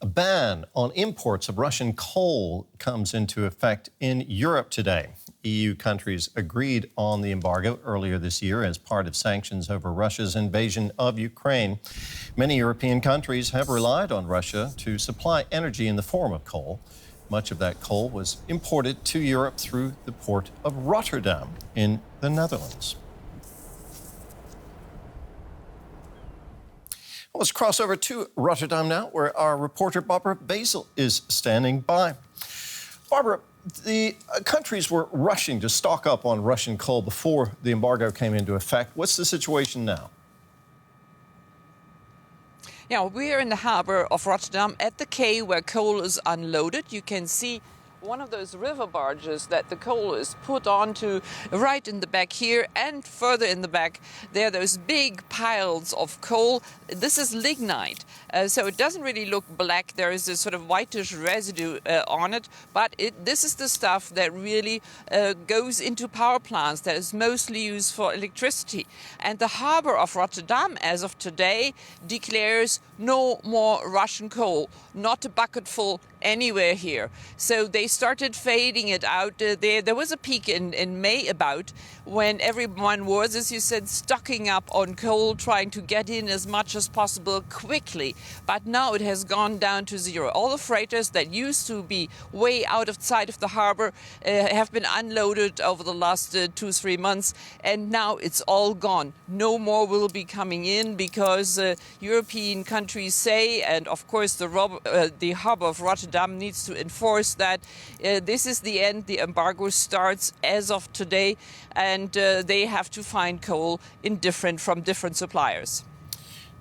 A ban on imports of Russian coal comes into effect in Europe today. EU countries agreed on the embargo earlier this year as part of sanctions over Russia's invasion of Ukraine. Many European countries have relied on Russia to supply energy in the form of coal. Much of that coal was imported to Europe through the port of Rotterdam in the Netherlands. Well, let's cross over to Rotterdam now, where our reporter Barbara Basil is standing by. Barbara, the countries were rushing to stock up on Russian coal before the embargo came into effect. What's the situation now? Yeah, we are in the harbour of Rotterdam at the quay where coal is unloaded. You can see one of those river barges that the coal is put onto right in the back here, and further in the back there are those big piles of coal. This is lignite, so it doesn't really look black. There is this sort of whitish residue on it, but this is the stuff that really goes into power plants that is mostly used for electricity. And the harbour of Rotterdam, as of today, declares no more Russian coal, not a bucketful anywhere here. So they started fading it out. There was a peak in May about when everyone was, as you said, stocking up on coal, trying to get in as much as possible quickly. But now it has gone down to zero. All the freighters that used to be way outside of the harbor have been unloaded over the last 2-3 months, and now it's all gone. No more will be coming in because European countries say, and of course the harbor of Rotterdam needs to enforce that this is the end. The embargo starts as of today, and they have to find coal from different suppliers.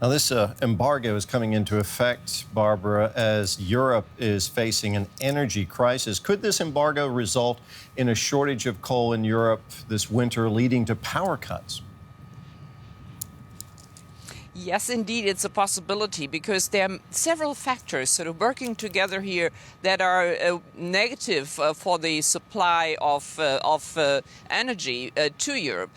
Now, this embargo is coming into effect, Barbara, as Europe is facing an energy crisis. Could this embargo result in a shortage of coal in Europe this winter, leading to power cuts? Yes, indeed, it's a possibility because there are several factors sort of working together here that are negative for the supply of energy to Europe.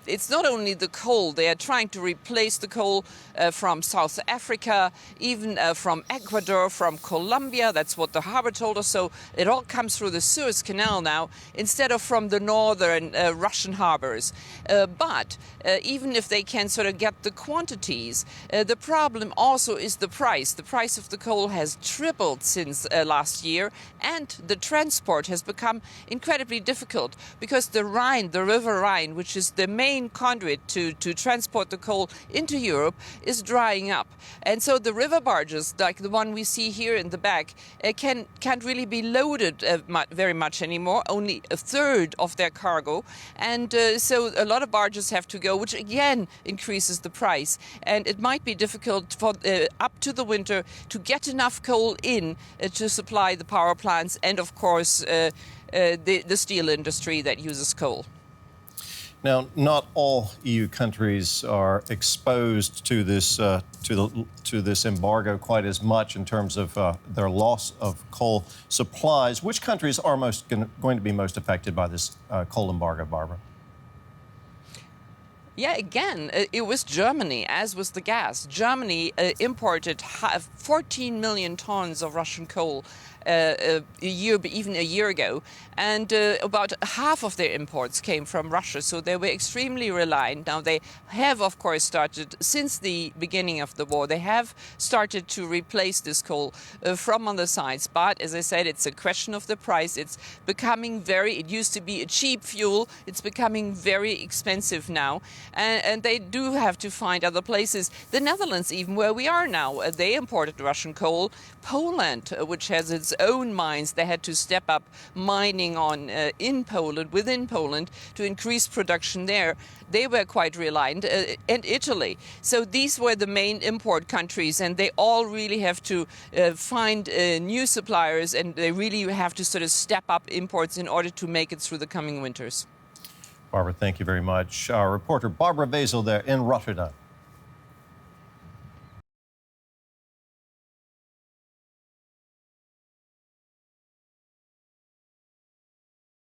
It's not only the coal. They are trying to replace the coal from South Africa, even from Ecuador, from Colombia. That's what the harbor told us. So it all comes through the Suez Canal now, instead of from the northern Russian harbors. But even if they can sort of get the quantities, the problem also is the price. The price of the coal has tripled since last year, and the transport has become incredibly difficult because the Rhine, the River Rhine, which is the main conduit to transport the coal into Europe, is drying up. And so the river barges, like the one we see here in the back, can't really be loaded very much anymore, only a third of their cargo. And so a lot of barges have to go, which again increases the price. And it might be difficult for up to the winter to get enough coal in to supply the power plants and, of course, the steel industry that uses coal. Now, not all EU countries are exposed to this to this embargo quite as much in terms of their loss of coal supplies. Which countries are going to be most affected by this coal embargo, Barbara? Yeah, again, it was Germany, as was the gas. Germany imported 14 million tons of Russian coal even a year ago, and about half of their imports came from Russia, so they were extremely reliant. Now they have, of course, started, since the beginning of the war, they have started to replace this coal from other sides, but as I said, it's a question of the price. It's becoming it used to be a cheap fuel, it's becoming very expensive now, and they do have to find other places. The Netherlands, even where we are now, they imported Russian coal. Poland, which has its own mines, they had to step up mining within Poland, to increase production there. They were quite reliant, and Italy. So these were the main import countries, and they all really have to find new suppliers, and they really have to sort of step up imports in order to make it through the coming winters. Barbara, thank you very much. Our reporter Barbara Basil there in Rotterdam.